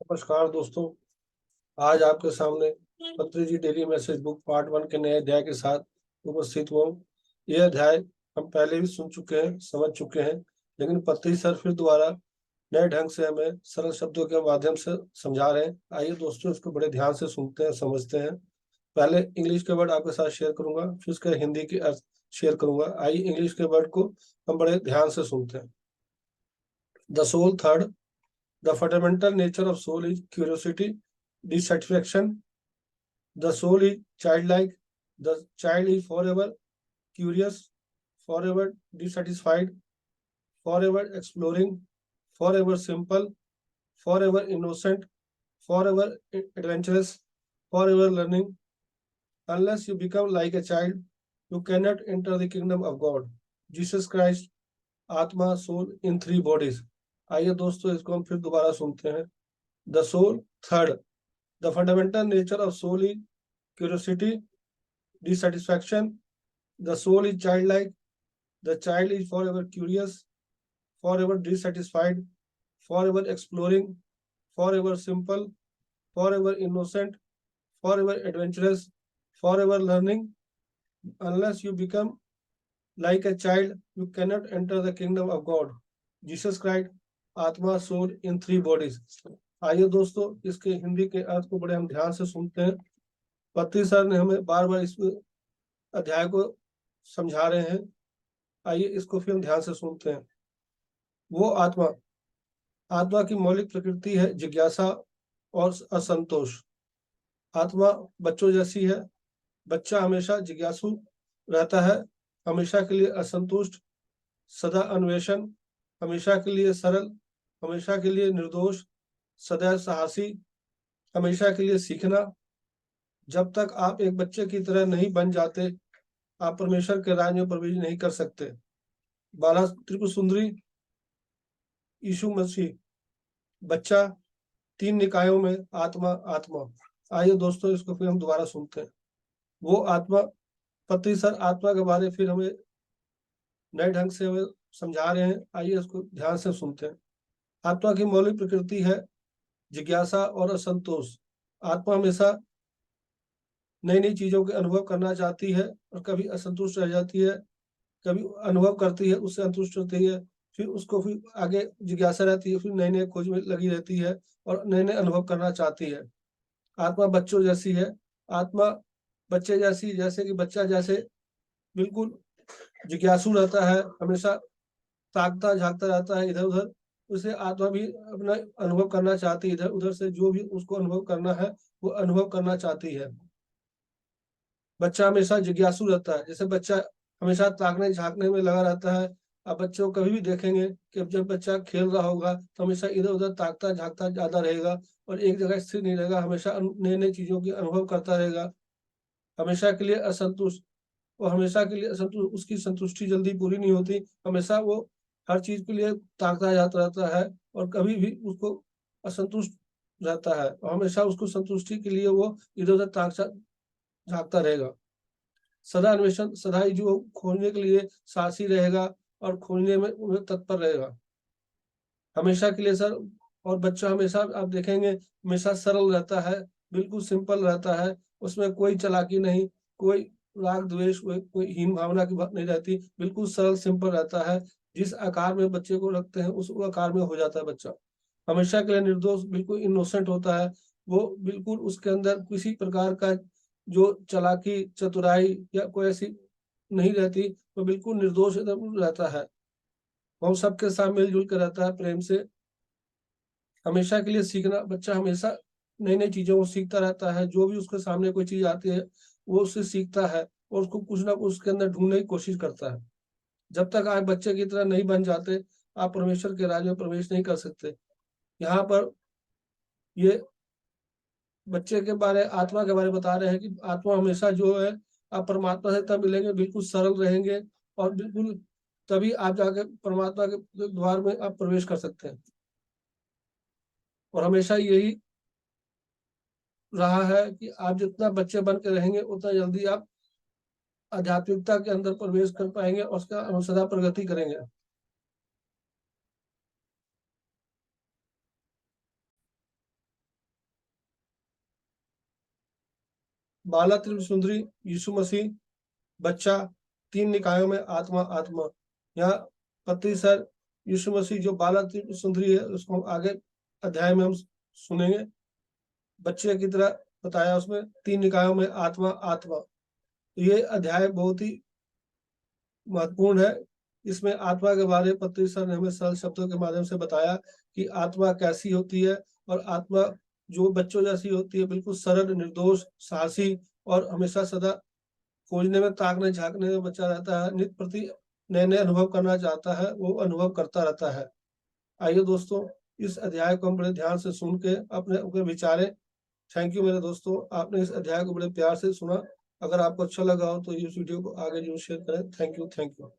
नमस्कार दोस्तों। आज आपके सामने पत्री जी डेली मैसेज बुक पार्ट 1 के नए अध्याय के साथ उपस्थित हुआ हूँ। यह अध्याय हम पहले भी सुन चुके हैं, समझ चुके हैं, लेकिन पत्री सर फिर दोबारा नए ढंग से हमें सरल शब्दों के माध्यम से समझा रहे हैं। आइए दोस्तों, इसको बड़े ध्यान से सुनते हैं, समझते हैं। पहले इंग्लिश के वर्ड आपके साथ शेयर करूंगा, फिर उसके हिंदी के अर्थ शेयर करूंगा। आइए इंग्लिश के वर्ड को हम बड़े ध्यान से सुनते हैं। The soul third, the fundamental nature of soul is curiosity, dissatisfaction. The soul is childlike. The child is forever curious, forever dissatisfied, forever exploring, forever simple, forever innocent, forever adventurous, forever learning. Unless you become like a child, you cannot enter the kingdom of God. Jesus Christ, आत्मा, soul in three bodies. आइए दोस्तों, इसको हम फिर दोबारा सुनते हैं। The soul third, the fundamental nature of soul is curiosity, dissatisfaction. The soul is childlike. The child is forever curious, forever dissatisfied, forever exploring, forever simple, forever innocent, forever adventurous, forever learning. Unless you become like a child, you cannot enter the kingdom of God. Jesus Christ, आत्मा, soul in three bodies. आइए दोस्तों, इसके हिंदी के अर्थ को बड़े हम ध्यान से सुनते हैं। पत्री सर ने हमें बार बार इस अध्याय को समझा रहे हैं। आइए इसको फिर हम ध्यान से सुनते हैं। वो आत्मा, आत्मा की मौलिक प्रकृति है जिज्ञासा और असंतोष। आत्मा बच्चों जैसी है। बच्चा हमेशा जिज्ञासु रहता है, हमेशा के लिए असंतुष्ट, सदा अन्वेषण, हमेशा के लिए सरल, हमेशा के लिए निर्दोष, सदैव साहसी, हमेशा के लिए सीखना। जब तक आप एक बच्चे की तरह नहीं बन जाते, आप परमेश्वर के राज्य में प्रवेश नहीं कर सकते। बाला त्रिपुर सुंदरी, यीशु मसीह, बच्चा, तीन निकायों में आत्मा, आत्मा। आइए दोस्तों, इसको फिर हम दोबारा सुनते हैं। वो आत्मा, पत्री सर आत्मा के बारे फिर हमें नए ढंग से हमें समझा रहे हैं। आइए इसको ध्यान से सुनते हैं। आत्मा की मौलिक प्रकृति है जिज्ञासा और असंतोष। आत्मा हमेशा नई नई चीजों के अनुभव करना चाहती है और कभी असंतुष्ट रह जाती है, कभी अनुभव करती है, उससे संतुष्ट होती है, फिर उसको फिर आगे जिज्ञासा रहती है, फिर नए नए खोज में लगी रहती है और नए नए अनुभव करना चाहती है। आत्मा बच्चों जैसी है। आत्मा बच्चे जैसी, जैसे कि बच्चा जैसे बिल्कुल जिज्ञासु रहता है, हमेशा ताकता झांकता रहता है इधर उधर। उसे आत्मा भी अपना अनुभव करना चाहती है, इधर उधर से जो भी उसको अनुभव करना है वो अनुभव करना चाहती है। बच्चा हमेशा जिज्ञासु रहता है, जैसे बच्चा हमेशा ताकने झांकने में लगा रहता है। आप बच्चों को कभी भी देखेंगे कि जब बच्चा खेल रहा होगा तो हमेशा इधर उधर ताकता झांकता ज्यादा रहेगा और एक जगह स्थिर नहीं रहेगा, हमेशा नई नई चीजों की अनुभव करता रहेगा। हमेशा के लिए असंतुष्ट, और हमेशा के लिए असंतुष्ट, उसकी संतुष्टि जल्दी पूरी नहीं होती। हमेशा वो हर चीज के लिए ताकता जाता रहता है और कभी भी उसको असंतुष्ट रहता है और हमेशा उसको संतुष्टि के लिए वो इधर उधर ताकता झांकता रहेगा। सदा अन्वेषण, सदा ही जो खोजने के लिए साहसी रहेगा और खोजने में तत्पर रहेगा हमेशा के लिए सर। और बच्चा हमेशा आप देखेंगे हमेशा सरल रहता है, बिल्कुल सिंपल रहता है। उसमें कोई चालाकी नहीं, कोई राग द्वेष, कोई हीन भावना की बात नहीं रहती, बिल्कुल सरल सिंपल रहता है। जिस आकार में बच्चे को रखते हैं उस आकार में हो जाता है बच्चा। हमेशा के लिए निर्दोष, बिल्कुल इनोसेंट होता है। वो बिल्कुल उसके अंदर किसी प्रकार का जो चालाकी चतुराई या कोई ऐसी नहीं रहती, वो बिल्कुल निर्दोष एकदम रहता है। वो सबके साथ मिलजुल कर रहता है प्रेम से। हमेशा के लिए सीखना, बच्चा हमेशा नई नई चीजों को सीखता रहता है। जो भी उसके सामने कोई चीज आती है वो उससे सीखता है और उसको कुछ ना कुछ उसके अंदर ढूंढने की कोशिश करता है। जब तक आप बच्चे की तरह नहीं बन जाते, आप परमेश्वर के राज्य में प्रवेश नहीं कर सकते। यहाँ पर ये बच्चे के बारे, आत्मा के बारे में बता रहे हैं कि आत्मा हमेशा जो है, आप परमात्मा से तब मिलेंगे, बिल्कुल सरल रहेंगे और बिल्कुल तभी आप जाके परमात्मा के द्वार में आप प्रवेश कर सकते हैं। और हमेशा यही रहा है कि आप जितना बच्चे बन के रहेंगे उतना जल्दी आप आध्यात्मिकता के अंदर प्रवेश कर पाएंगे और उसका सदा प्रगति करेंगे। बाला त्रिपुर सुंदरी, यीशु मसीह, बच्चा, 3 निकायों में आत्मा आत्मा। यहाँ पत्री सर यीशु मसीह जो बाला त्रिपुर सुंदरी है उसको हम आगे अध्याय में हम सुनेंगे। बच्चे की तरह बताया उसमें 3 निकायों में आत्मा आत्मा। ये अध्याय बहुत ही महत्वपूर्ण है। इसमें आत्मा के बारे में पत्री सर ने हमें सरल शब्दों के माध्यम से बताया कि आत्मा कैसी होती है, और आत्मा जो बच्चों जैसी होती है, बिल्कुल सरल, निर्दोष, साहसी और हमेशा सदा खोजने में, ताकने झांकने में बच्चा रहता है। नित्य प्रति नए नए अनुभव करना चाहता है, वो अनुभव करता रहता है। आइए दोस्तों, इस अध्याय को हम बड़े ध्यान से सुन के अपने ऊपर विचारें। थैंक यू मेरे दोस्तों, आपने इस अध्याय को बड़े प्यार से सुना। अगर आपको अच्छा लगा हो तो इस वीडियो को आगे जरूर शेयर करें। Thank you.